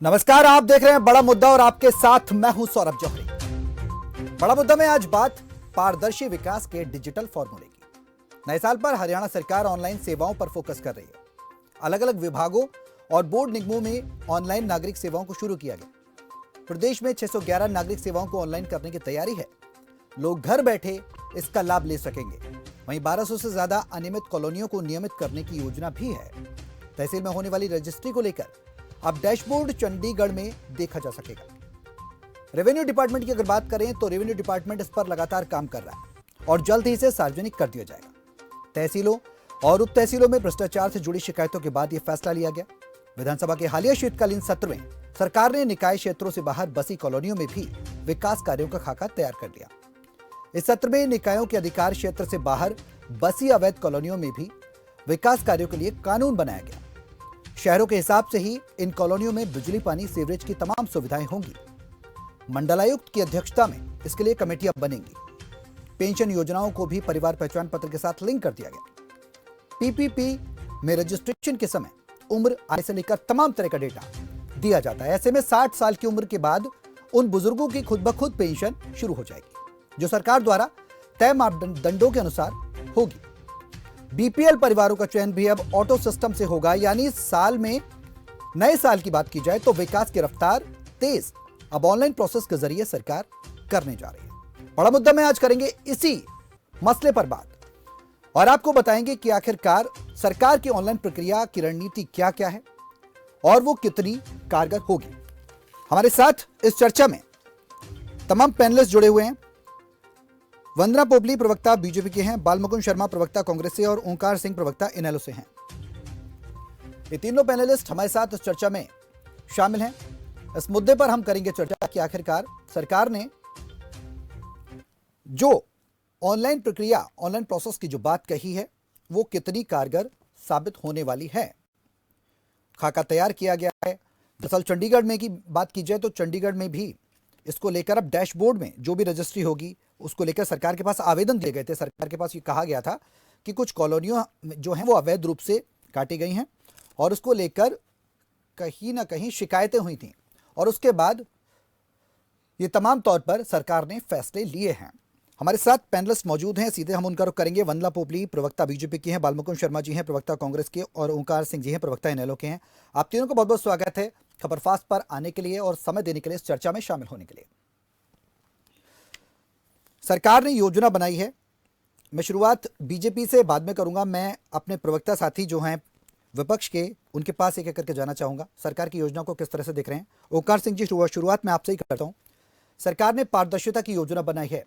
नमस्कार, आप देख रहे हैं बड़ा मुद्दा और आपके साथ मैं हूं सौरभ जौहरी। बड़ा मुद्दा में आज बात पारदर्शी विकास के डिजिटल फॉर्मूले की। नए साल पर हरियाणा सरकार ऑनलाइन सेवाओं पर फोकस कर रही है। अलग अलग विभागों और बोर्ड निगमों में ऑनलाइन नागरिक सेवाओं को शुरू किया गया। प्रदेश में 611 नागरिक सेवाओं को ऑनलाइन करने की तैयारी है। लोग घर बैठे इसका लाभ ले सकेंगे। वहीं 1200 से ज्यादा अनियमित कॉलोनियों को नियमित करने की योजना भी है। तहसील में होने वाली रजिस्ट्री को लेकर अब डैशबोर्ड चंडीगढ़ में देखा जा सकेगा। रेवेन्यू डिपार्टमेंट की अगर बात करें तो रेवेन्यू डिपार्टमेंट इस पर लगातार काम कर रहा है और जल्द ही इसे सार्वजनिक कर दिया जाएगा। तहसीलों और उप तहसीलों में भ्रष्टाचार से जुड़ी शिकायतों के बाद यह फैसला लिया गया। विधानसभा के हालिया शीतकालीन सत्र में सरकार ने निकाय क्षेत्रों से बाहर बसी कॉलोनियों में भी विकास कार्यों का खाका तैयार कर दिया। इस सत्र में निकायों के अधिकार क्षेत्र से बाहर बसी अवैध कॉलोनियों में भी विकास कार्यों के लिए कानून बनाया गया। शहरों के हिसाब से ही इन कॉलोनियों में बिजली, पानी, सीवरेज की तमाम सुविधाएं होंगी। मंडलायुक्त की अध्यक्षता में इसके लिए कमेटियां बनेंगी। पेंशन योजनाओं को भी परिवार पहचान पत्र के साथ लिंक कर दिया गया। पीपीपी में रजिस्ट्रेशन के समय उम्र, आय से लेकर तमाम तरह का डेटा दिया जाता है। ऐसे में 60 साल की उम्र के बाद उन बुजुर्गों की खुद ब खुद पेंशन शुरू हो जाएगी, जो सरकार द्वारा तय मापदंडों के अनुसार होगी। बीपीएल परिवारों का चयन भी अब ऑटो सिस्टम से होगा, यानी साल में नए साल की बात की जाए तो विकास की रफ्तार तेज अब ऑनलाइन प्रोसेस के जरिए सरकार करने जा रही है। बड़ा मुद्दा में आज करेंगे इसी मसले पर बात और आपको बताएंगे कि आखिरकार सरकार की ऑनलाइन प्रक्रिया की रणनीति क्या क्या है और वो कितनी कारगर होगी। हमारे साथ इस चर्चा में तमाम पैनलिस्ट जुड़े हुए हैं। वंदना पोपली प्रवक्ता बीजेपी के हैं, बालमुकुंद शर्मा प्रवक्ता कांग्रेस से और ओंकार सिंह प्रवक्ता इनेलो से हैं। ये तीनों पैनलिस्ट हमारे साथ इस चर्चा में शामिल हैं। इस मुद्दे पर हम करेंगे चर्चा कि आखिरकार सरकार ने जो ऑनलाइन प्रक्रिया, ऑनलाइन प्रोसेस की जो बात कही है वो कितनी कारगर साबित होने वाली है। खाका तैयार किया गया है। दरअसल चंडीगढ़ में की बात की जाए तो चंडीगढ़ में भी इसको लेकर अब डैशबोर्ड में जो भी रजिस्ट्री होगी उसको लेकर सरकार के पास आवेदन दिए गए थे। सरकार के पास ये कहा गया था कि कुछ कॉलोनियां जो हैं वो अवैध रूप से काटी गई हैं और उसको लेकर कहीं ना कहीं शिकायतें हुई थी और उसके बाद ये तमाम तौर पर सरकार ने फैसले लिए हैं। हमारे साथ पैनलिस्ट मौजूद हैं, सीधे हम उनका रुख करेंगे। वंदना पोपली प्रवक्ता बीजेपी की हैं, बालमुकुंद शर्मा जी हैं प्रवक्ता कांग्रेस के और ओंकार सिंह जी हैं प्रवक्ता इनेलो के हैं। आप तीनों का बहुत बहुत स्वागत है खबरफास्ट पर आने के लिए और समय देने के लिए, इस चर्चा में शामिल होने के लिए। सरकार ने योजना बनाई है। मैं शुरुआत बीजेपी से बाद में करूंगा। मैं अपने प्रवक्ता साथी जो हैं विपक्ष के, उनके पास एक एक करके जाना चाहूंगा सरकार की योजना को किस तरह से देख रहे हैं। ओंकार सिंह जी, शुरुआत में आपसे ही करता हूं। सरकार ने पारदर्शिता की योजना बनाई है,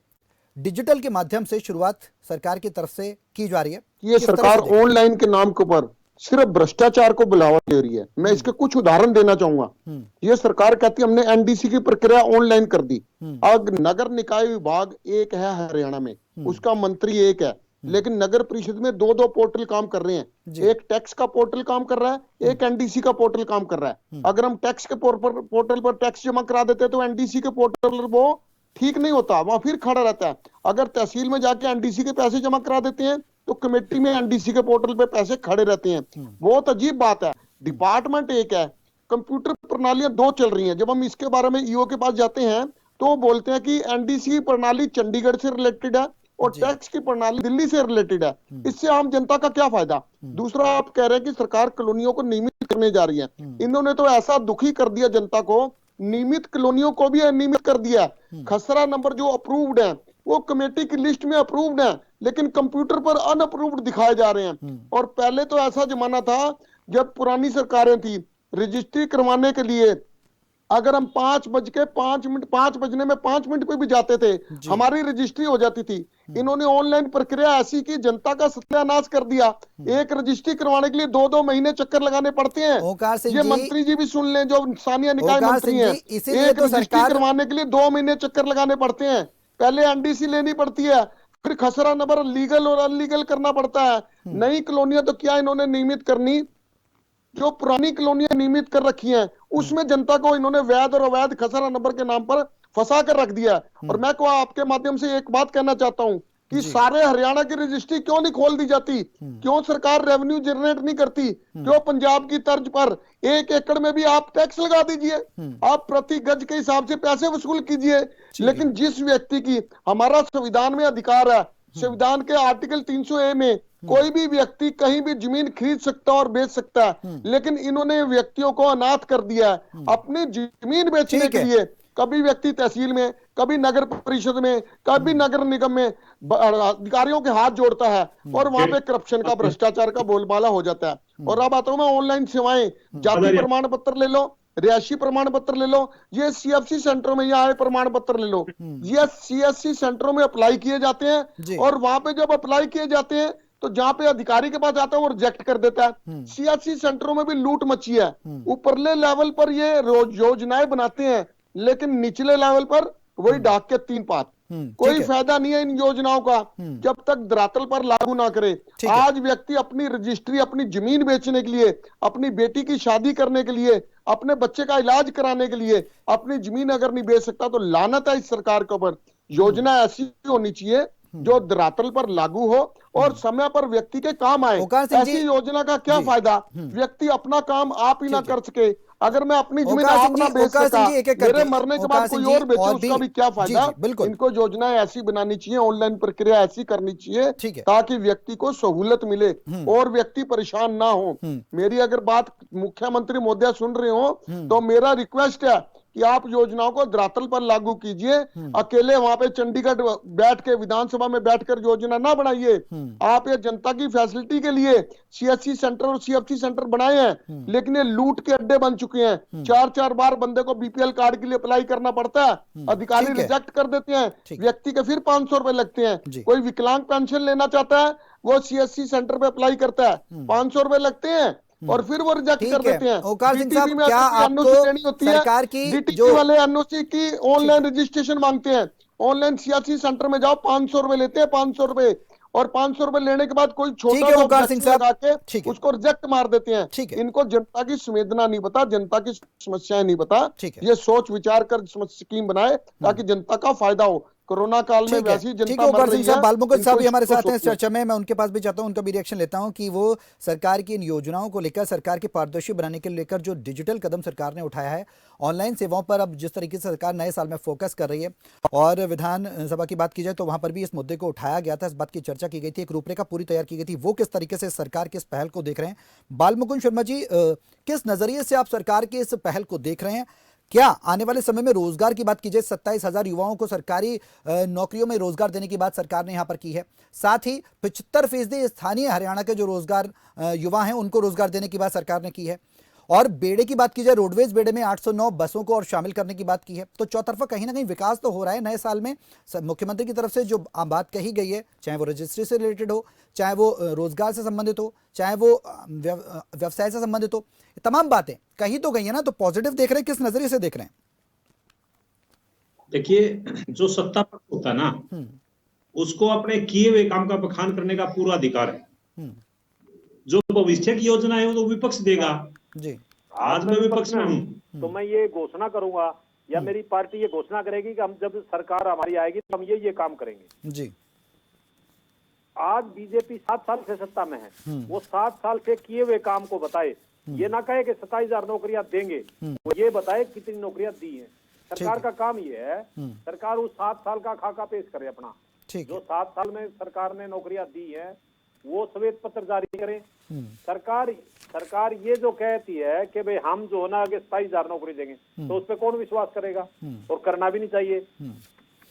डिजिटल के माध्यम से शुरुआत सरकार की तरफ से की जा रही है। ये सरकार ऑनलाइन के नाम के ऊपर सिर्फ भ्रष्टाचार को बढ़ावा दे रही है। मैं इसके कुछ उदाहरण देना चाहूंगा। ये सरकार कहती है हमने एनडीसी की प्रक्रिया ऑनलाइन कर दी। अब नगर निकाय विभाग एक है हरियाणा में, उसका मंत्री एक है, लेकिन नगर परिषद में दो दो पोर्टल काम कर रहे हैं। एक टैक्स का पोर्टल काम कर रहा है, एक एनडीसी का पोर्टल काम कर रहा है। अगर हम टैक्स के पोर्टल पर टैक्स जमा करा देते हैं तो एनडीसी के पोर्टल वो ठीक नहीं होता, वहां फिर खड़ा रहता है। अगर तहसील में जाके एनडीसी के पैसे जमा करा देते हैं तो कमेटी में एनडीसी के पोर्टल पे पैसे खड़े रहते हैं। बहुत अजीब बात है। डिपार्टमेंट एक है, कंप्यूटर प्रणालियां दो चल रही हैं। जब हम इसके बारे में ईओ के पास जाते हैं तो वो बोलते हैं कि एनडीसी प्रणाली चंडीगढ़ से रिलेटेड है और टैक्स की प्रणाली दिल्ली से रिलेटेड है। इससे आम जनता का क्या फायदा। दूसरा, आप कह रहे हैं कि सरकार कॉलोनियों को नियमित करने जा रही है। इन्होंने तो ऐसा दुखी कर दिया जनता को, नियमित कॉलोनियों को भी अनियमित कर दिया। खसरा नंबर जो अप्रूव्ड है वो कमेटी की लिस्ट में अप्रूव्ड है, लेकिन कंप्यूटर पर अनअप्रूव्ड दिखाए जा रहे हैं। और पहले तो ऐसा जमाना था जब पुरानी सरकारें थी, रजिस्ट्री करवाने के लिए अगर हम 5 बजने में 5 मिनट पे भी जाते थे हमारी रजिस्ट्री हो जाती थी। इन्होंने ऑनलाइन प्रक्रिया ऐसी की जनता का सत्यानाश कर दिया। एक रजिस्ट्री करवाने के लिए 2-2 महीने चक्कर लगाने पड़ते हैं। ये मंत्री जी भी सुन लें जो स्थानीय निकाय मंत्री हैं, एक रजिस्ट्री करवाने के लिए 2 महीने चक्कर लगाने पड़ते हैं। पहले एनडीसी लेनी पड़ती है, फिर खसरा नंबर लीगल और अनलीगल करना पड़ता है। नई कॉलोनियां तो क्या इन्होंने नियमित करनी, जो पुरानी कॉलोनियां नियमित कर रखी हैं उसमें जनता को इन्होंने वैध और अवैध खसरा नंबर के नाम पर फंसा कर रख दिया। और मैं को आपके माध्यम से एक बात कहना चाहता हूं, कि सारे हरियाणा की रजिस्ट्री क्यों नहीं खोल दी जाती, क्यों सरकार रेवेन्यू जनरेट नहीं करती, क्यों पंजाब की तर्ज पर 1 एकड़ में भी आप टैक्स लगा दीजिए, आप प्रति गज के हिसाब से पैसे वसूल कीजिए। लेकिन जिस व्यक्ति की, हमारा संविधान में अधिकार है, संविधान के आर्टिकल 300A में कोई भी व्यक्ति कहीं भी जमीन खरीद सकता है और बेच सकता है, लेकिन इन्होंने व्यक्तियों को अनाथ कर दिया है। अपनी जमीन बेचने के लिए कभी व्यक्ति तहसील में, कभी नगर परिषद में, कभी नगर निगम में अधिकारियों के हाथ जोड़ता है और वहां पे करप्शन का, भ्रष्टाचार का बोलबाला हो जाता है। और अब आता हूं मैं ऑनलाइन सेवाएं, जाति प्रमाण पत्र ले लो, रिहायशी प्रमाण पत्र ले लो, ये सीएफसी सेंटरों में, या आय प्रमाण पत्र ले लो, ये सीएससी सेंटरों में अप्लाई किए जाते हैं। और वहां पे जब अप्लाई किए जाते हैं तो जहां पे अधिकारी के पास जाता है वो रिजेक्ट कर देता है। सीएससी सेंटरों में भी लूट मची है। ऊपरले लेवल पर ये योजनाएं बनाते हैं, लेकिन निचले लेवल पर वही डाक के 3 पात। कोई फायदा नहीं है इन योजनाओं का जब तक धरातल पर लागू ना करे। आज व्यक्ति अपनी रजिस्ट्री, अपनी जमीन बेचने के लिए, अपनी बेटी की शादी करने के लिए, अपने बच्चे का इलाज कराने के लिए अपनी जमीन अगर नहीं बेच सकता तो लानत है इस सरकार के ऊपर। योजना ऐसी होनी चाहिए जो धरातल पर लागू हो और समय पर व्यक्ति के काम आए। ऐसी योजना का क्या फायदा, व्यक्ति अपना काम आप ही ना कर सके। अगर मैं अपनी जमीन आप ना बेच सका, मेरे मरने के बाद कोई और बेचे, उसका भी क्या फायदा। इनको योजनाएं ऐसी बनानी चाहिए, ऑनलाइन प्रक्रिया ऐसी करनी चाहिए ताकि व्यक्ति को सहूलत मिले और व्यक्ति परेशान ना हो। मेरी अगर बात मुख्यमंत्री महोदय सुन रहे हो तो मेरा रिक्वेस्ट है कि आप योजनाओं को धरातल पर लागू कीजिए। अकेले वहां पे चंडीगढ़ बैठ के, विधानसभा में बैठकर योजना ना बनाइए। आप ये जनता की फैसिलिटी के लिए सीएससी सेंटर और सीएफसी सेंटर बनाए हैं, लेकिन ये लूट के अड्डे बन चुके हैं। 4-4 बार बंदे को बीपीएल कार्ड के लिए अप्लाई करना पड़ता है, अधिकारी रिजेक्ट कर देते हैं, व्यक्ति के फिर 500 रुपए लगते हैं। कोई विकलांग पेंशन लेना चाहता है, वो सीएससी सेंटर पे अप्लाई करता है, 500 रुपए लगते हैं और फिर वो रिजेक्ट कर देते हैं। ओंकार सिंह साहब, क्या आपको सरकार की जो वाले एनओसी की ऑनलाइन रजिस्ट्रेशन मांगते हैं, ऑनलाइन सीएससी सेंटर में जाओ, 500 रुपए लेते हैं, 500 रुपए, और 500 रुपए लेने के बाद कोई छोटा सा ऑब्जेक्शन लगा के उसको रिजेक्ट मार देते हैं। इनको जनता की संवेदना नहीं पता, जनता की समस्याएं नहीं पता। ये सोच विचार कर स्कीम बनाए ताकि जनता का फायदा हो। कोरोना काल में वैसी जनता मर रही है। बालमुकुंद साहब भी हमारे साथ हैं इस चर्चा में, मैं उनके पास भी जाता हूं, उनका भी रिएक्शन लेता हूं कि वो सरकार की इन योजनाओं को लेकर, सरकार की पारदर्शी बनाने के लेकर जो डिजिटल कदम सरकार ने उठाया है, ऑनलाइन सेवाओं पर अब जिस तरीके से सरकार नए साल में फोकस कर रही है, और विधानसभा की बात की जाए तो वहां पर भी इस मुद्दे को उठाया गया था, इस बात की चर्चा की गई थी, एक रूपरेखा पूरी तैयार की गई थी। वो किस तरीके से सरकार की इस पहल को देख रहे हैं? बालमुकुंद शर्मा जी, किस नजरिए से आप सरकार की इस पहल को देख रहे हैं? क्या आने वाले समय में रोजगार की बात की जाए, 27,000 युवाओं को सरकारी नौकरियों में रोजगार देने की बात सरकार ने यहां पर की है, साथ ही 75% स्थानीय हरियाणा के जो रोजगार युवा हैं उनको रोजगार देने की बात सरकार ने की है, और बेड़े की बात की जाए, रोडवेज बेड़े में 809 बसों को और शामिल करने की बात की है। तो चौतरफा कहीं ना कहीं विकास तो हो रहा है नए साल में। मुख्यमंत्री की तरफ से जो बात कही गई है, चाहे वो रजिस्ट्री से रिलेटेड हो, चाहे वो रोजगार से संबंधित हो, चाहे वो व्यवसाय से संबंधित हो, तमाम बातें कही तो गई है ना। तो पॉजिटिव देख रहे हैं, किस नजरिए से देख रहे हैं? देखिए, जो सत्ता पक्ष होता है ना, उसको अपने किए हुए काम का बखान करने का पूरा अधिकार है। जो भविष्य की योजना है वो तो विपक्ष देगा जी। आज मैं विपक्ष में हूँ तो मैं ये घोषणा करूंगा या मेरी पार्टी ये घोषणा करेगी कि हम जब सरकार हमारी आएगी तो हम ये काम करेंगे जी। आज बीजेपी 7 साल से सत्ता में है, वो 7 साल से किए हुए काम को बताए। ये ना कहे कि 27,000 नौकरियां देंगे, वो ये बताए कितनी नौकरियां दी हैं। सरकार का काम ये है, सरकार उस 7 साल का खाका पेश करे अपना, जो 7 साल में सरकार ने नौकरियां दी है वो श्वेत पत्र जारी करें। सरकार ये जो कहती है कि भाई हम जो है ना आगे 27,000 नौकरी देंगे, तो उस पर कौन विश्वास करेगा? और करना भी नहीं चाहिए।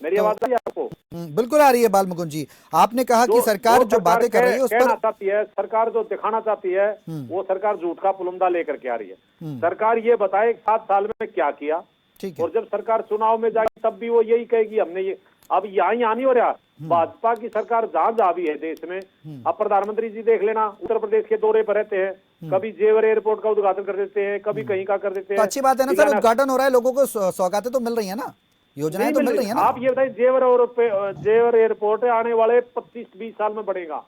मेरी आवाज आ रही है आपको? बिल्कुल आ रही है बालमुकुंद जी। आपने कहा कि सरकार जो बातें कर रही है उस पर चाहती है, सरकार जो दिखाना चाहती है वो सरकार झूठ का पुलंदा लेकर के आ रही है। सरकार ये बताए 7 साल में क्या किया, और जब सरकार चुनाव में जाएगी तब भी वो यही कहेगी हमने ये। अब यहाँ नहीं हो रहा, भाजपा की सरकार जहां भी है देश में, अब प्रधानमंत्री जी देख लेना, उत्तर प्रदेश के दौरे पर रहते हैं, कभी जेवर एयरपोर्ट का उद्घाटन कर देते हैं, कभी कहीं का कर देते हैं। तो अच्छी बात है ना सर, उद्घाटन हो रहा है, लोगों को सौगातें तो मिल रही है ना, योजनाएं तो मिल रही है ना। आप ये बताइए, जेवर एयरपोर्ट आने वाले 25-20 साल में बढ़ेगा,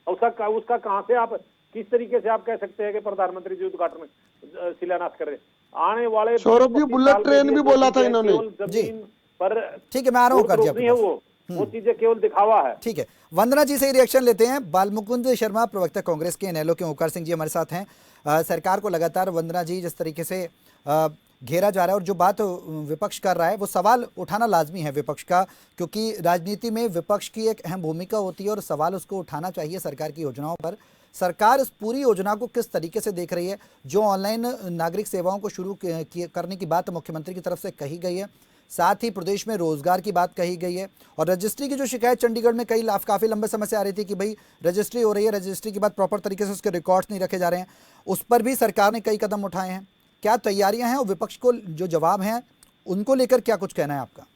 उसका कहां से आप किस तरीके से आप कह सकते हैं कि प्रधानमंत्री जी उद्घाटन शिलान्यास कर रहे? आने वाले सौरभ जी बुलेट ट्रेन भी बोला था इन्होंने जमीन पर ठीक है, मैं आ रहा हूँ है वो वो चीजें केवल दिखावा है। ठीक है, वंदना जी से ही रिएक्शन लेते हैं। बालमुकुंद शर्मा, प्रवक्ता कांग्रेस के, इनेलो के ओंकार सिंह जी हमारे साथ हैं। सरकार को लगातार, वंदना जी, जिस तरीके से घेरा जा रहा है और जो बात विपक्ष कर रहा है, वो सवाल उठाना लाजमी है विपक्ष का, क्योंकि राजनीति में विपक्ष की एक अहम भूमिका होती है और सवाल उसको उठाना चाहिए सरकार की योजनाओं पर। सरकार इस पूरी योजना को किस तरीके से देख रही है? जो ऑनलाइन नागरिक सेवाओं को शुरू करने की बात मुख्यमंत्री की तरफ से कही गई है, साथ ही प्रदेश में रोजगार की बात कही गई है, और रजिस्ट्री की जो शिकायत चंडीगढ़ में काफ़ी लंबे समय से आ रही थी कि भाई रजिस्ट्री हो रही है, रजिस्ट्री के बाद प्रॉपर तरीके से उसके रिकॉर्ड्स नहीं रखे जा रहे हैं, उस पर भी सरकार ने कई कदम उठाए हैं। क्या तैयारियां हैं और विपक्ष को जो जवाब हैं उनको लेकर क्या कुछ कहना है आपका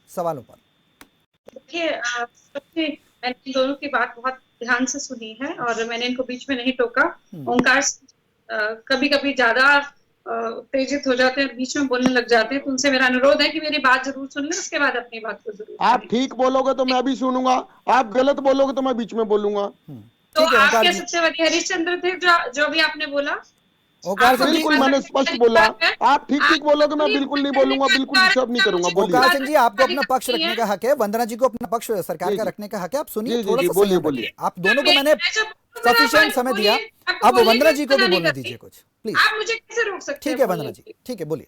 सवालों पर? देखिए, मैंने दोनों की बात बहुत ध्यान से सुनी है और मैंने इनको बीच में नहीं टोका। ओंकार कभी कभी ज्यादा उत्तेजित हो जाते हैं, बीच में बोलने लग जाते हैं, तो उनसे मेरा अनुरोध है कि मेरी बात जरूर सुन लें, उसके बाद अपनी बात को जरूर। आप ठीक बोलोगे तो मैं भी सुनूंगा, आप गलत बोलोगे तो मैं बीच में बोलूंगा। तो आप क्या सबसे बड़ी हरिश्चंद्र थे जो भी आपने बोला? बिल्कुल मैंने स्पष्ट बोला, आप ठीक ठीक बोलोगे, मैं बिल्कुल नहीं बोलूंगा, बिल्कुल डिस्टर्ब नहीं करूंगा। बोलिए। ओंकार सिंह जी, आपको अपना पक्ष रखने का हक है, वंदना जी को अपना पक्ष सरकार का रखने का हक है। आप सुनिए, थोड़ा सा बोलिए बोलिए। आप दोनों को मैंने सफिशिएंट समय दिया, अब वंदना जी को भी बोलने दीजिए कुछ, प्लीज। आप मुझे कैसे रोक सकते हैं? ठीक है वंदना जी, ठीक है, बोलिए।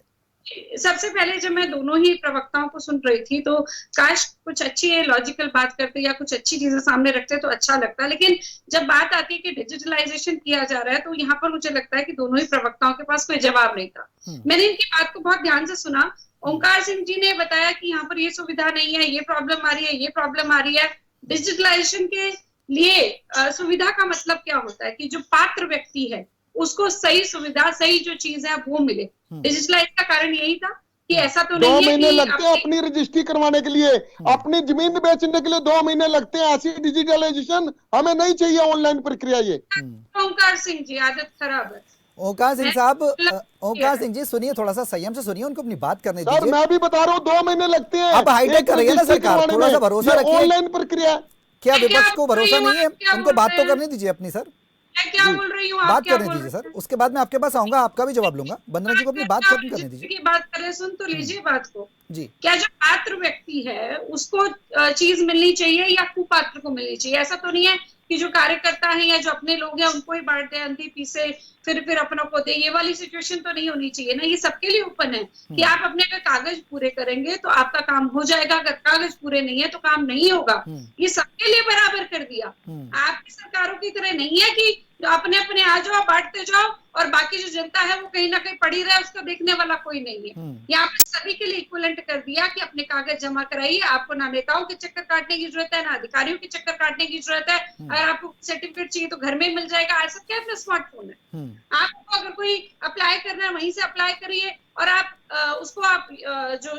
सबसे पहले जब मैं दोनों ही प्रवक्ताओं को सुन रही थी तो काश कुछ अच्छी लॉजिकल बात करते या कुछ अच्छी चीजें सामने रखते तो अच्छा लगता, लेकिन जब बात आती है कि डिजिटलाइजेशन किया जा रहा है तो यहाँ पर मुझे लगता है कि दोनों ही प्रवक्ताओं के पास कोई जवाब नहीं था। मैंने इनकी बात को बहुत ध्यान से सुना। ओंकार सिंह जी ने बताया कि यहाँ पर ये सुविधा नहीं है, ये प्रॉब्लम आ रही है, ये प्रॉब्लम आ रही है। डिजिटलाइजेशन के लिए सुविधा का मतलब क्या होता है कि जो पात्र व्यक्ति है उसको सही सुविधा, सही जो चीज है वो मिले। डिजिटलाइज का कारण यही था कि ऐसा तो नहीं है 2 महीने कि लगते हैं अपनी रजिस्ट्री करवाने के लिए, अपनी जमीन बेचने के लिए 2 महीने लगते हैं। ऐसी डिजिटलाइजेशन हमें नहीं चाहिए, ऑनलाइन प्रक्रिया ये। ओंकार सिंह जी, आदत खराब है। ओंकार सिंह साहब, ओंकार सिंह जी सुनिए, थोड़ा सा संयम से सुनिए, उनको अपनी बात करने दीजिए। सर मैं भी बता रहा हूँ, 2 महीने लगते हैं। अब हाईटेक कर रही है ना सरकार, थोड़ा सा भरोसा रखिए। ऑनलाइन प्रक्रिया, क्या विपक्ष को भरोसा नहीं है? उनको बात तो करने दीजिए अपनी। सर मैं क्या बोल रही हूँ, बात करने दीजिए सर, उसके बाद मैं आपके पास आऊंगा, आपका भी जवाब लूंगा। वंदना जी को अपनी बात खत्म करने दीजिए। बात करें, सुन तो लीजिए बात को जी। क्या जो पात्र व्यक्ति है उसको चीज मिलनी चाहिए या कुपात्र को मिलनी चाहिए? ऐसा तो नहीं है कि जो कार्यकर्ता है या जो अपने लोग हैं उनको ही बांट दे, अंधी पीसे, फिर अपनों को दे। ये वाली सिचुएशन तो नहीं होनी चाहिए ना। ये सबके लिए ओपन है कि आप अपने अगर कागज पूरे करेंगे तो आपका काम हो जाएगा, अगर कागज पूरे नहीं है तो काम नहीं होगा। ये सबके लिए बराबर कर दिया। आपकी सरकारों की तरह नहीं है कि अपने अपने आ जाओ, बांटते जाओ और बाकी जो जनता है वो कहीं ना कहीं पड़ी रहे, उसको देखने वाला कोई नहीं है। यहाँ पे सभी के लिए इक्विवेलेंट कर दिया कि अपने कागज जमा कराइए। आपको ना नेताओं के चक्कर काटने की जरूरत है, ना अधिकारियों के चक्कर काटने की जरूरत है। अगर आपको सर्टिफिकेट चाहिए तो घर में मिल जाएगा। आज सब क्या अपना स्मार्टफोन है। आपको अगर कोई अप्लाई करना है वहीं से अप्लाई करिए और आप उसको आप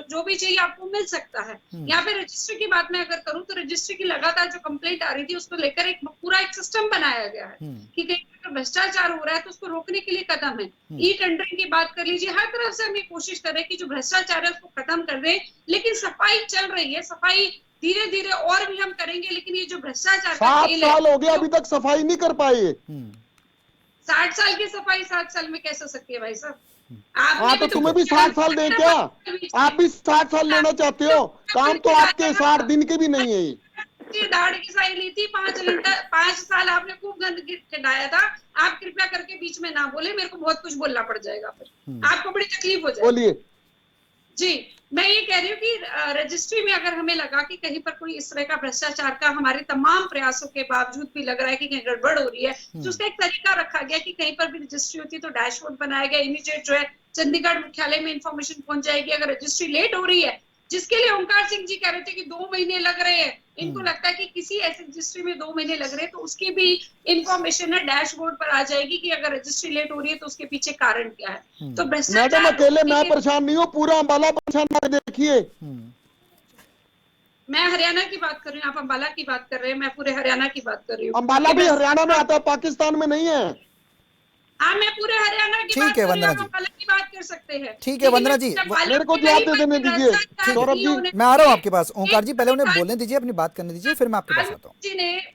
जो भी चाहिए आपको मिल सकता है। यहाँ पे रजिस्ट्री की बात मैं अगर करूं तो रजिस्ट्री की लगातार जो कंप्लेंट आ रही थी उसको लेकर एक पूरा एक सिस्टम बनाया गया है कि कहीं पर भ्रष्टाचार हो रहा है तो उसको रोकने के लिए कदम है। ई टेंडरिंग की बात कर लीजिए, हर तरफ से हम ये कोशिश कर रहे हैं कि जो भ्रष्टाचार है उसको खत्म कर दें, लेकिन सफाई चल रही है। सफाई धीरे धीरे और भी हम करेंगे, लेकिन ये जो भ्रष्टाचार 7 साल हो गया अभी तक सफाई नहीं कर पाए। 60 साल की सफाई 7 साल में कैसे हो सकती है भाई साहब? हाँ तो तुम्हें भी 60 साल दें क्या? आप भी 60 साल लेना चाहते हो? काम तो आपके 60 दिन के भी नहीं है। दाढ़ की साई ली थी 5 साल आपने खूब गंद गिराया था। आप कृपया करके बीच में ना बोले, मेरे को बहुत कुछ बोलना पड़ जाएगा, फिर आपको बड़ी तकलीफ हो जाएगी। बोलिए जी। मैं ये कह रही हूँ कि रजिस्ट्री में अगर हमें लगा कि कहीं पर कोई इस तरह का भ्रष्टाचार का हमारे तमाम प्रयासों के बावजूद भी लग रहा है कि कहीं गड़बड़ हो रही है, तो उसका एक तरीका रखा गया कि कहीं पर भी रजिस्ट्री होती है तो डैशबोर्ड बनाया गया। इमीडिएट जो है चंडीगढ़ मुख्यालय में इंफॉर्मेशन पहुंच जाएगी। अगर रजिस्ट्री लेट हो रही है, जिसके लिए ओंकार सिंह जी कह रहे थे कि 2 महीने लग रहे हैं, इनको लगता है कि किसी ऐसी रजिस्ट्री में 2 महीने लग रहे हैं, तो उसकी भी इंफॉर्मेशन है डैशबोर्ड पर आ जाएगी कि अगर रजिस्ट्री लेट हो रही है तो उसके पीछे कारण क्या है। तो मैडम अकेले मैं परेशान नहीं हूँ, पूरा अम्बाला परेशान है। देखिए मैं हरियाणा की बात कर रही हूँ, आप अम्बाला की बात कर रहे हैं, मैं पूरे हरियाणा की बात कर रही हूँ। अम्बाला भी हरियाणा में आता है, पाकिस्तान में नहीं है। हाँ मैं पूरे हरियाणा की ठीक है वंदना जी, बात कर कर सकते हैं। ठीक है वंदना जी, मेरे को जवाब दे देने दीजिए सौरभ जी। मैं आ रहा हूँ आपके पास। ओंकार जी पहले उन्हें बोलने दीजिए, अपनी बात करने दीजिए, फिर मैं आपके पास आता हूँ।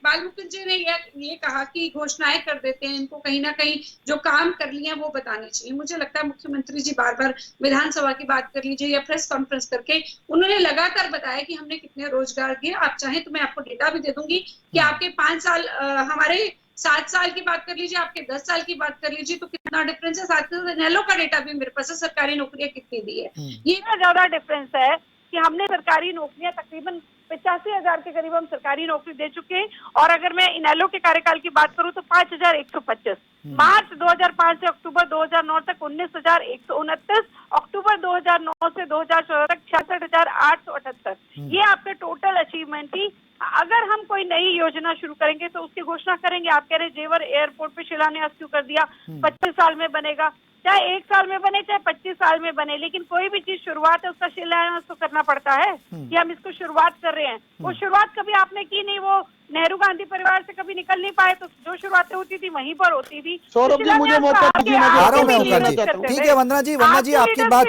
बालमुकुंद जी ने ये कहा कि घोषणाएं कर देते हैं, इनको कहीं ना कहीं जो काम कर लिए हैं वो बताने चाहिए। मुझे लगता है मुख्यमंत्री जी बार बार विधानसभा की बात कर लीजिए या प्रेस कॉन्फ्रेंस करके उन्होंने लगातार बताया कि हमने कितने रोजगार दिए। आप चाहें तो मैं आपको डेटा भी दे दूंगी कि आपके 5 साल हमारे 7 साल की बात कर लीजिए, आपके 10 साल की बात कर लीजिए, तो कितना डिफरेंस है। साथ में इनेलो का डेटा भी मेरे पास है, सरकारी नौकरियां कितनी दी है। ये इतना ज्यादा डिफरेंस है कि हमने सरकारी नौकरियां तकरीबन 85,000 के करीब हम सरकारी नौकरी दे चुके हैं। और अगर मैं इनेलो के कार्यकाल की बात करूं तो 5,125, मार्च 2005 से अक्टूबर 2009 तक 19,129, अक्टूबर 2009 से 2014 तक 66,878। ये आपके टोटल अचीवमेंट थी। अगर हम कोई नई योजना शुरू करेंगे तो उसकी घोषणा करेंगे। आप कह रहे जेवर एयरपोर्ट पे शिलान्यास क्यों कर दिया, 25 साल में बनेगा, चाहे 1 साल में बने चाहे 25 साल में बने, लेकिन कोई भी चीज शुरुआत है उसका शिलान्यास तो करना पड़ता है कि हम इसको शुरुआत कर रहे हैं। वो शुरुआत कभी आपने की नहीं, वो नेहरू गांधी परिवार से कभी निकल नहीं पाए, तो जो शुरुआतें होती थी वहीं पर होती थी। सौरभ जी मुझे मौका दीजिए, आ रहा हूं मैं ओंकार जी। ठीक है वंदना जी, वंदना जी आपकी बात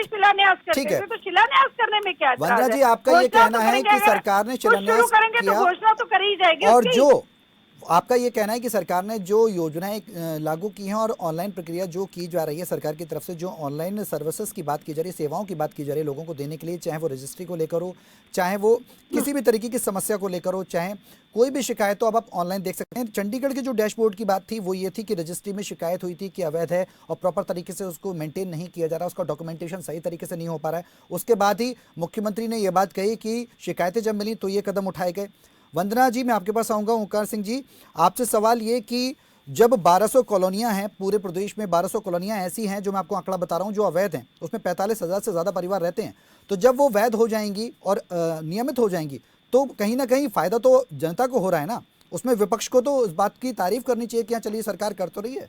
ठीक है। तो शिलान्यास करने में क्या वंदना जी आपका ये कहना है कि सरकार ने शिलान्यास किया, घोषणा तो कर ही जाएगी। और जो आपका ये कहना है कि सरकार ने जो योजनाएं लागू की हैं और ऑनलाइन प्रक्रिया जो की जा रही है सरकार की तरफ से, जो ऑनलाइन सर्विसेज की बात की जा रही है, सेवाओं की बात की जा रही है लोगों को देने के लिए, चाहे वो रजिस्ट्री को लेकर हो, चाहे वो किसी भी तरीके की समस्या को लेकर हो, चाहे कोई भी शिकायत, तो अब आप ऑनलाइन देख सकते हैं। चंडीगढ़ के जो डैशबोर्ड की बात थी वो ये थी कि रजिस्ट्री में शिकायत हुई थी कि अवैध है और प्रॉपर तरीके से उसको मेंटेन नहीं किया जा रहा, उसका डॉक्यूमेंटेशन सही तरीके से नहीं हो पा रहा है। उसके बाद ही मुख्यमंत्री ने यह बात कही कि शिकायतें जब मिली तो ये कदम उठाए गए। वंदना जी मैं आपके पास आऊँगा। ओंकार सिंह जी आपसे सवाल ये कि जब 1200 कॉलोनियाँ हैं पूरे प्रदेश में, 1200 कॉलोनियाँ ऐसी हैं जो मैं आपको आंकड़ा बता रहा हूँ जो अवैध हैं, उसमें 45,000 से ज़्यादा परिवार रहते हैं, तो जब वो वैध हो जाएंगी और नियमित हो जाएंगी तो कहीं ना कहीं फ़ायदा तो जनता को हो रहा है ना। उसमें विपक्ष को तो इस बात की तारीफ करनी चाहिए कि हाँ चलिए सरकार कर तो रही है।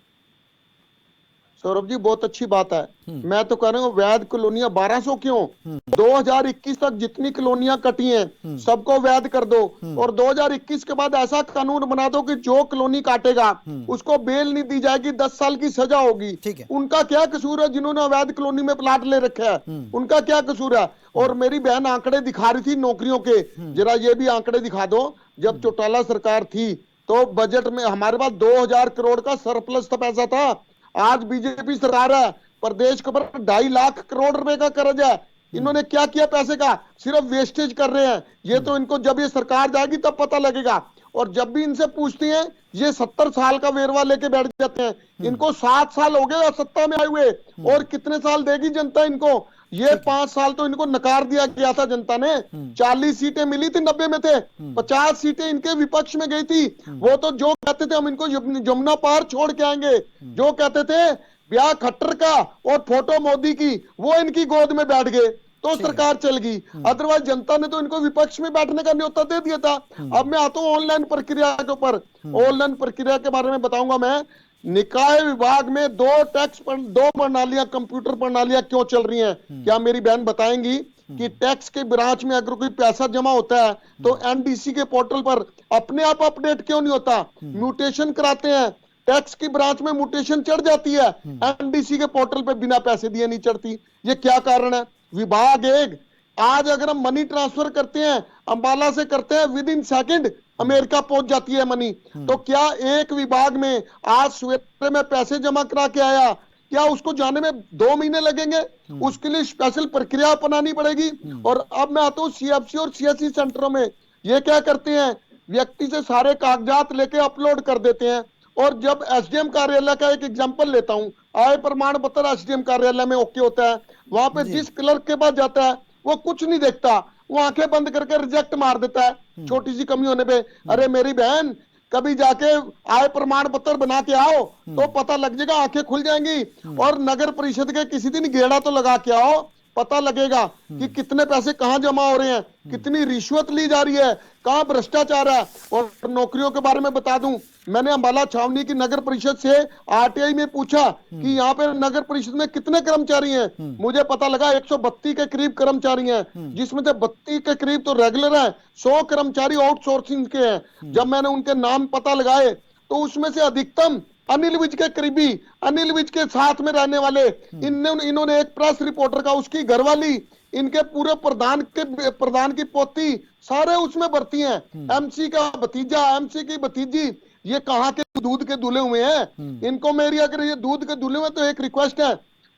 सौरभ जी बहुत अच्छी बात है। मैं तो कह रहा हूँ वैध कॉलोनियां 1200 क्यों, 2021 तक जितनी कॉलोनियां कटी हैं सबको वैध कर दो और 2021 के बाद ऐसा कानून बना दो कि जो कॉलोनी काटेगा उसको बेल नहीं दी जाएगी, 10 साल की सजा होगी। उनका क्या कसूर है जिन्होंने अवैध कॉलोनी में प्लाट ले रखा है, उनका क्या कसूर है। और मेरी बहन आंकड़े दिखा रही थी नौकरियों के, जरा ये भी आंकड़े दिखा दो। जब चौटाला सरकार थी तो बजट में हमारे पास 2,000 करोड़ का सरप्लस पैसा था। आज बीजेपी सरकार है, प्रदेश के ऊपर 2.5 लाख करोड़ रुपए का कर्ज है। इन्होंने क्या किया पैसे का, सिर्फ वेस्टेज कर रहे हैं। ये तो इनको जब ये सरकार जाएगी तब पता लगेगा। और जब भी इनसे पूछते हैं ये 70 साल का वेरवा लेके बैठ जाते हैं। इनको 7 साल हो गए सत्ता में आए हुए, और कितने साल देगी जनता इनको। ये 5 साल तो इनको नकार दिया गया था जनता ने। 40 सीटें मिली थी 90 में थे, 50 सीटें इनके विपक्ष में गई थी। वो तो जो कहते थे हम इनको जमुना पार छोड़ के आएंगे, जो कहते थे ब्याह खट्टर का और फोटो मोदी की, वो इनकी गोद में बैठ गए तो सरकार चल गई। अदरवाइज जनता ने तो इनको विपक्ष में बैठने का न्योता दे दिया था। अब मैं आता हूं ऑनलाइन प्रक्रिया के ऊपर। ऑनलाइन प्रक्रिया के बारे में बताऊंगा मैं। निकाय विभाग में 2 प्रणालियां, कंप्यूटर प्रणालियां क्यों चल रही हैं, क्या मेरी बहन बताएंगी कि टैक्स के ब्रांच में अगर कोई पैसा जमा होता है तो एनडीसी के पोर्टल पर अपने आप अपडेट क्यों नहीं होता। म्यूटेशन कराते हैं, टैक्स की ब्रांच में म्यूटेशन चढ़ जाती है, एनडीसी के पोर्टल पे बिना पैसे दिए नहीं चढ़ती। ये क्या कारण है। विभाग एक, आज अगर हम मनी ट्रांसफर करते हैं, अंबाला से करते हैं, विद इन सेकंड अमेरिका पहुंच जाती है मनी। तो क्या एक विभाग में आज सवेरे में पैसे जमा करा के आया, क्या उसको जाने में 2 महीने लगेंगे। उसके लिए स्पेशल प्रक्रिया अपनानी पड़ेगी। और अब मैं आता हूँ सीएफसी और सीएससी सेंटरों में। ये क्या करते हैं, व्यक्ति से सारे कागजात लेके अपलोड कर देते हैं। और जब एसडीएम कार्यालय का एक एग्जांपल लेता हूं, आय प्रमाण पत्र एसडीएम कार्यालय में ओके होता है, वहां पे जिस क्लर्क के पास जाता है वो कुछ नहीं देखता, वो आंखें बंद करके रिजेक्ट मार देता है छोटी सी कमी होने पे। अरे मेरी बहन, कभी जाके आय प्रमाण पत्र बना के आओ तो पता लग जाएगा, आंखें खुल जाएंगी। और नगर परिषद के किसी दिन गेड़ा तो लगा के आओ, पता लगेगा कि कितने पैसे कहां जमा हो रहे हैं, कितनी रिश्वत ली जा रही है, कहां भ्रष्टाचार है। और नौकरियों के बारे में बता दूं, मैंने अंबाला छावनी की नगर परिषद से आरटीआई में पूछा कि यहाँ पे नगर परिषद में कितने कर्मचारी हैं। मुझे पता लगा 132 के करीब कर्मचारी हैं, जिसमें से 32 के करीब तो रेगुलर हैं, 100 कर्मचारी आउटसोर्सिंग के हैं। जब मैंने उनके नाम पता लगाए तो उसमें से अधिकतम अनिल विज के करीबी, अनिल विज के साथ में रहने वाले, इन्होंने एक प्रेस रिपोर्टर का, उसकी घरवाली, इनके पूरे प्रधान की पोती, सारे उसमें भर्ती हैं। एमसी का भतीजा, एमसी की भतीजी, ये कहां के दूध के धुले हुए हैं। इनको मेरी, अगर ये दूध के धुले हुए, तो एक रिक्वेस्ट है,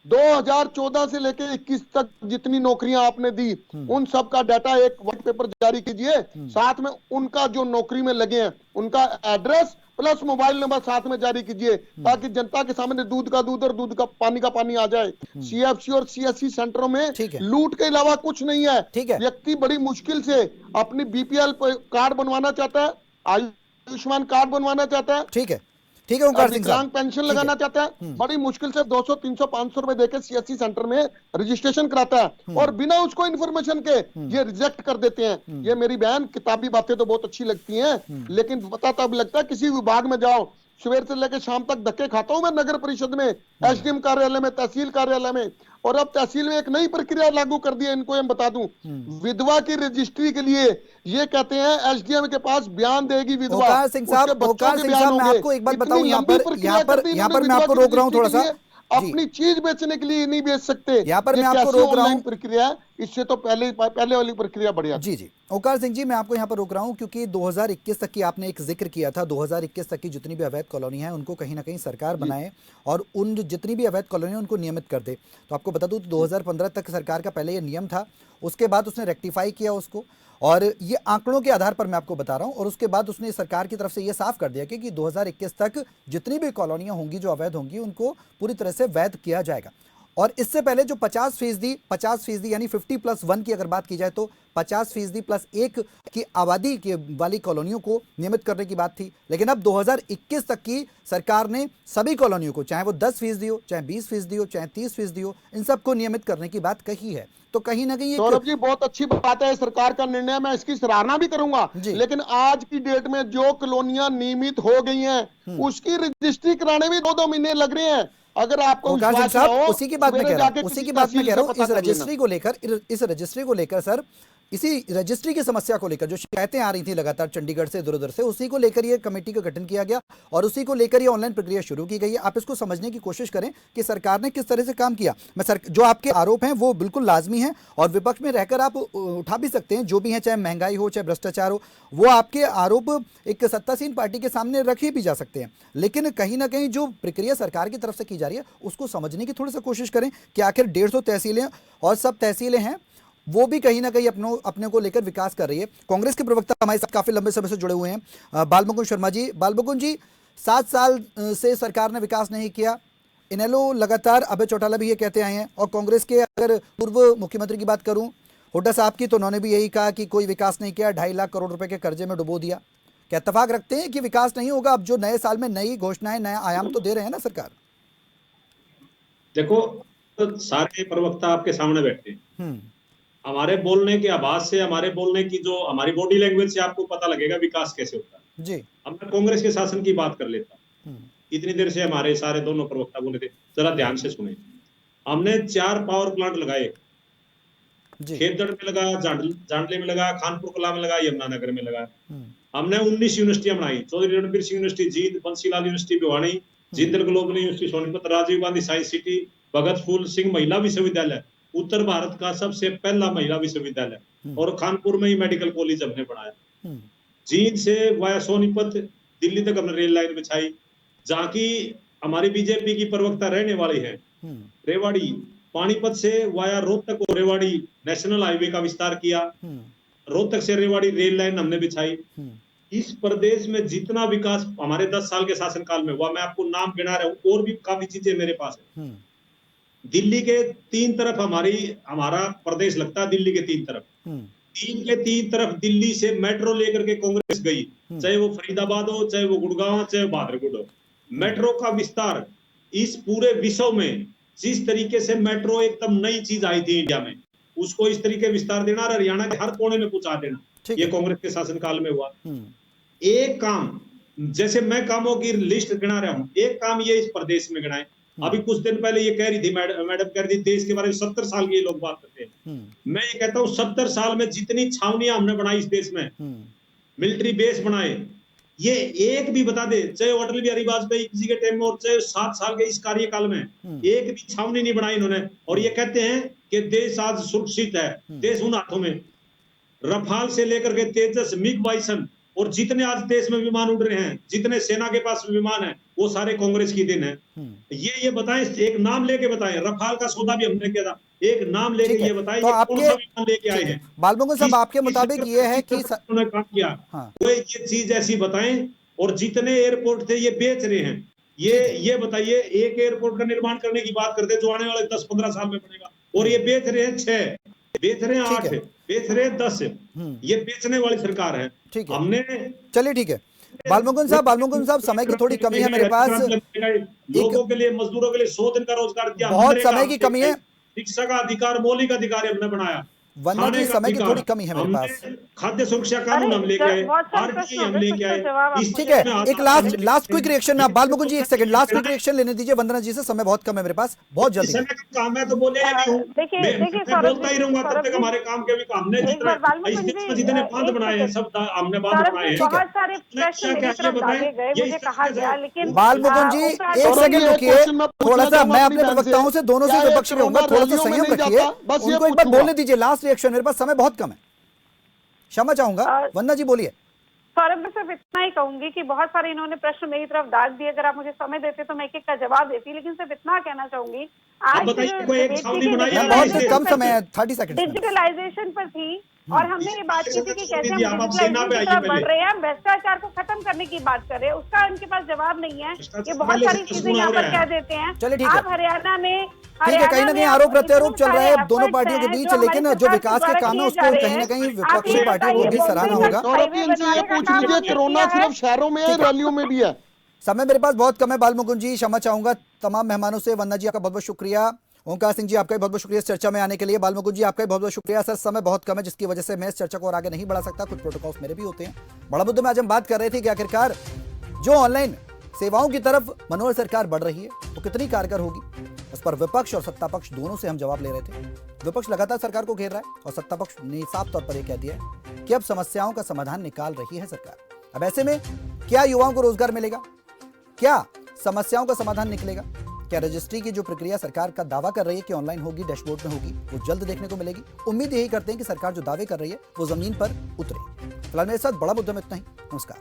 2014 से लेके 21 तक जितनी नौकरियां आपने दी, उन सब का डाटा एक व्हाइट पेपर जारी कीजिए, साथ में उनका जो नौकरी में लगे हैं उनका एड्रेस प्लस मोबाइल नंबर साथ में जारी कीजिए, ताकि जनता के सामने दूध का दूध और दूध का पानी आ जाए। सीएफसी और सीएससी सेंटरों में लूट के अलावा कुछ नहीं है। व्यक्ति बड़ी मुश्किल से अपनी बीपीएल कार्ड बनवाना चाहता है, आयुष्मान कार्ड बनवाना चाहता है, ठीक है ओंकार सिंह साहब, पेंशन लगाना चाहता है, बड़ी मुश्किल से 200 300 500 रुपए देके सीएससी सेंटर में रजिस्ट्रेशन कराता है, और बिना उसको इन्फॉर्मेशन के ये रिजेक्ट कर देते हैं। ये मेरी बहन, किताबी बातें तो बहुत अच्छी लगती हैं, लेकिन पता तब लगता है किसी विभाग में जाओ, सवेर से लेकर शाम तक धक्के खाता हूं मैं नगर परिषद में, एसडीएम कार्यालय में, तहसील कार्यालय में, और अब तहसील में एक नई प्रक्रिया लागू कर दी है। इनको हम बता दूं, विधवा की रजिस्ट्री के लिए ये कहते हैं एसडीएम के पास बयान देगी विधवा। ओंकार सिंह साहब, मैं आपको एक बात बताऊं, यहाँ पर मैं आपको रोक रहा हूं थोड़ा सा, अपनी चीज बेचने के लिए नहीं बेच सकते। यहाँ पर मैं आपको रोक रहा हूँ, प्रक्रिया है, इससे तो पहले वाली प्रक्रिया बढ़िया। जी ओंकार सिंह जी, मैं आपको यहाँ पर रोक रहा हूँ क्योंकि 2021 तक की आपने एक जिक्र किया था। 2021 तक की जितनी भी अवैध कॉलोनी है उनको कहीं ना कहीं सरकार बनाए और उन जितनी भी अवैध कॉलोनी है उनको नियमित कर दे। तो आपको बता दूं 2015 तक सरकार का पहले ये नियम था, उसके बाद उसने रेक्टिफाई किया उसको, और ये आंकड़ों के आधार पर मैं आपको बता रहा हूं, और उसके बाद उसने सरकार की तरफ से ये साफ कर दिया कि 2021 तक जितनी भी कॉलोनियां होंगी जो अवैध होंगी उनको पूरी तरह से वैध किया जाएगा। और इससे पहले जो 50% यानी 50+1 की अगर बात की जाए तो 50% प्लस 1 की आबादी के वाली कॉलोनियों को नियमित करने की बात थी। लेकिन अब 2021 तक की सरकार ने सभी कॉलोनियों को, चाहे वो 10% हो, चाहे 20% हो, चाहे 30% हो, इन सबको नियमित करने की बात कही है। तो कहीं ना कहीं सौरभ जी बहुत अच्छी बात है सरकार का निर्णय, मैं इसकी सराहना भी करूंगा, लेकिन आज की डेट में जो कॉलोनियां नियमित हो गई हैं उसकी रजिस्ट्री कराने में 2-2 महीने लग रहे हैं। अगर आपको विश्वास ना हो, उसी की बात मैं कह रहा हूं, इस रजिस्ट्री को लेकर सर, इसी रजिस्ट्री की समस्या को लेकर जो शिकायतें आ रही थी लगातार चंडीगढ़ से इधर उधर से, उसी को लेकर ये कमेटी का गठन किया गया और उसी को लेकर ये ऑनलाइन प्रक्रिया शुरू की गई है। आप इसको समझने की कोशिश करें कि सरकार ने किस तरह से काम किया। जो आपके आरोप हैं वो बिल्कुल लाजमी हैं और विपक्ष में रहकर आप उठा भी सकते हैं, जो भी है, चाहे महंगाई हो, चाहे भ्रष्टाचार हो, वो आपके आरोप एक सत्तासीन पार्टी के सामने रखे भी जा सकते हैं। लेकिन कहीं ना कहीं जो प्रक्रिया सरकार की तरफ से की जा रही है उसको समझने की थोड़ी सा कोशिश करें कि आखिर 150 तहसीलें और सब तहसीलें हैं वो भी कहीं ना कहीं अपने को लेकर विकास कर रही है। कांग्रेस के प्रवक्ता हमारे साथ काफी लंबे समय से जुड़े हुए हैं, बालमुकुंद शर्मा जी। बालमुकुंद जी, 7 साल से सरकार ने विकास नहीं किया, इनेलो लगातार, अभय चौटाला भी ये कहते आए हैं, और कांग्रेस के अगर पूर्व मुख्यमंत्री की बात करूं हुड्डा साहब की, तो उन्होंने भी यही कहा कि कोई विकास नहीं किया, 2.5 लाख करोड़ रुपए के कर्जे में डुबो दिया। क्या इत्तेफाक रखते हैं कि विकास नहीं होगा? अब जो नए साल में नई घोषणाएं, नया आयाम तो दे रहे हैं ना सरकार। देखो, तो सारे प्रवक्ता आपके सामने बैठे हैं, हमारे बोलने के आवाज से, हमारे बोलने की जो हमारी बॉडी लैंग्वेज से आपको पता लगेगा विकास कैसे होता है जी। अब मैं कांग्रेस के शासन की बात कर लेता हूं, इतनी देर से हमारे सारे दोनों प्रवक्ता बोले थे, जरा ध्यान से सुने। हमने 4 पावर प्लांट लगाए, खेतगढ़ में लगा, जांडले में लगा, खानपुर कला में लगा, यमुनानगर में लगा। हमने 19 यूनिवर्सिटियां बनाई, Chaudhary Ranbir Singh university Jind, Bansilal university Bhiwani, Jindal global university Sonipat, Rajiv Gandhi science city, Bhagat Phool Singh महिला विश्वविद्यालय, उत्तर भारत का सबसे पहला महिला विश्वविद्यालय, और कानपुर में ही मेडिकल कॉलेज हमने बनाया। जींद से वाया सोनीपत दिल्ली तक हमने रेल लाइन बिछाई, जहाँ की हमारी बीजेपी की प्रवक्ता रहने वाली है। रेवाड़ी, पानीपत से वाया रोहतक और रेवाड़ी नेशनल हाईवे का विस्तार किया, रोहतक से रेवाड़ी रेल लाइन हमने बिछाई। इस प्रदेश में जितना विकास हमारे 10 साल के शासनकाल में हुआ, मैं आपको नाम गिना रहा हूँ, और भी काफी चीजें मेरे पास है। दिल्ली के 3 तरफ हमारा प्रदेश लगता है, दिल्ली के 3 तरफ, 3 के 3 तरफ दिल्ली से मेट्रो लेकर के कांग्रेस गई, चाहे वो फरीदाबाद हो, चाहे वो गुड़गांव, चाहे बहादुरगढ़ हो। मेट्रो का विस्तार इस पूरे विश्व में जिस तरीके से मेट्रो एकदम नई चीज आई थी इंडिया में, उसको इस तरीके विस्तार देना और हरियाणा के हर कोने में पहुंचा देना, ये कांग्रेस के शासनकाल में हुआ। एक काम, जैसे मैं कामों की लिस्ट गिना रहा हूं, एक काम ये इस प्रदेश में गिनाए। अभी कुछ दिन पहले ये कह रही थी मैडम कह रही थी देश के बारे में 70 साल के लोग बात करते हैं। मैं ये कहता हूं 70 साल में जितनी छावनियां हमने बनाई इस देश में, मिलिट्री बेस बनाए, ये एक भी बता दे, चाहे अटल बिहारी वाजपेयी किसी के टाइम में और चाहे 7 साल के इस कार्यकाल में एक भी छावनी नहीं बनाई इन्होंने। और ये कहते हैं कि देश आज सुरक्षित है, देश उन हाथों में। रफाल से लेकर के तेजस, मिग बाइसन और जितने आज देश में विमान उड़ रहे हैं, जितने सेना के पास विमान है, वो सारे कांग्रेस की देन है। ये बताएं, एक नाम लेके बताएं। रफाल का सौदा भी हमने किया था, एक नाम लेके ये बताएं, तो ये कौन सा विमान लेके आए हैं। बालमुकुंद साहब, आपके मुताबिक ये है कि उन्होंने काम किया, वो ये चीज ऐसी बताएं। और जितने एयरपोर्ट थे ये बेच रहे हैं, ये बताइए। एक एयरपोर्ट का निर्माण करने की बात करते जो आने वाले 10-15 साल में बनेगा, और ये बेच रहे हैं 6, बेच रहे हैं 8, बेच रहे हैं 10। ये बेचने वाली सरकार है। हमने, चलिए ठीक है बालमुकुंद साहब, समय की थोड़ी कमी है मेरे पास। लोगों के लिए, मजदूरों के लिए 100 दिन का रोजगार दिया, बहुत समय की कमी है। शिक्षा का अधिकार मौलिक अधिकार हमने बनाया। वंदना जी, समय की थोड़ी कमी है मेरे पास। खाद्य सुरक्षा कानून हम लेके आए, आरटीई हम लेके आए। ठीक है, एक लास्ट क्विक रिएक्शन। बालमुकुंद जी, एक सेकंड, लास्ट क्विक रिएक्शन लेने दीजिए वंदना जी से। समय बहुत कम है मेरे पास, बहुत जल्दी। समय का काम है तो बोले मैं बोलता ही रहूंगा तब तक हमारे काम के भी काम ने जितने बांध बनाए हैं सब हमने बांध बनाए हैं। बालमुकुंद जी, एक सेकंड रुकिए थोड़ा सा। मैं अपने प्रवक्ताओं से, दोनों से विपक्ष रहूंगा, थोड़ा सा संयम रखिए, उनको एक बार बोलने दीजिए। लास्ट रिएक्शन, मेरे पास समय बहुत कम है, क्षमा चाहूंगा। वंदना जी बोलिए। सौरभ, मैं सिर्फ इतना ही कहूंगी कि बहुत सारे इन्होंने प्रश्न मेरी तरफ दाग दिए। अगर आप मुझे समय देते तो मैं एक एक का जवाब देती, लेकिन सिर्फ इतना कहना चाहूंगी, आज बहुत कम समय है, 30 सेकंड। डिजिटलाइजेशन पर थी और हमने ये बात की थी कि कैसे हम डिजिटलाइजेशन की तरफ बढ़ रहे हैं, भ्रष्टाचार को खत्म करने की बात कर रहे हैं। उसका इनके पास जवाब नहीं है। ये बहुत सारी चीजें यहाँ पर कह देते हैं। आप हरियाणा में, ठीक है, कहीं ना कहीं आरोप प्रत्यारोप चल रहा है दोनों पार्टियों के बीच, लेकिन जो विकास के काम है उसको कहीं ना कहीं विपक्षी पार्टियों को भी सराहना होगा। कोरोना सिर्फ शहरों में है, रैलियों में भी है। समय मेरे पास बहुत कम है बालमुकुंद जी, क्षमा चाहूंगा तमाम मेहमानों से। वंदना जी, आपका बहुत बहुत शुक्रिया। ओंकार सिंह जी, आपका भी बहुत बहुत शुक्रिया इस चर्चा में आने के लिए। बालमुकुंद जी, आपका भी बहुत बहुत शुक्रिया। सर, समय बहुत कम है, जिसकी वजह से मैं इस चर्चा को और आगे नहीं बढ़ा सकता, कुछ प्रोटोकॉल्स मेरे भी होते हैं। बड़ा मुद्दे में आज हम बात कर रहे थे कि आखिरकार जो ऑनलाइन सेवाओं की तरफ मनोहर सरकार बढ़ रही है वो कितनी कारगर होगी। उस पर विपक्ष और सत्ता पक्ष दोनों से हम जवाब ले रहे थे। विपक्ष लगातार सरकार को घेर रहा है और सत्ता पक्ष ने साफ तौर पर यह कह दिया है कि अब समस्याओं का समाधान निकाल रही है सरकार। अब ऐसे में क्या युवाओं को रोजगार मिलेगा, क्या समस्याओं का समाधान निकलेगा, क्या रजिस्ट्री की जो प्रक्रिया सरकार का दावा कर रही है कि ऑनलाइन होगी, डैशबोर्ड में होगी, वो जल्द देखने को मिलेगी। उम्मीद यही करते हैं कि सरकार जो दावे कर रही है वो जमीन पर उतरे। फिलहाल मेरे साथ बड़ा मुद्दा में इतना ही। नमस्कार।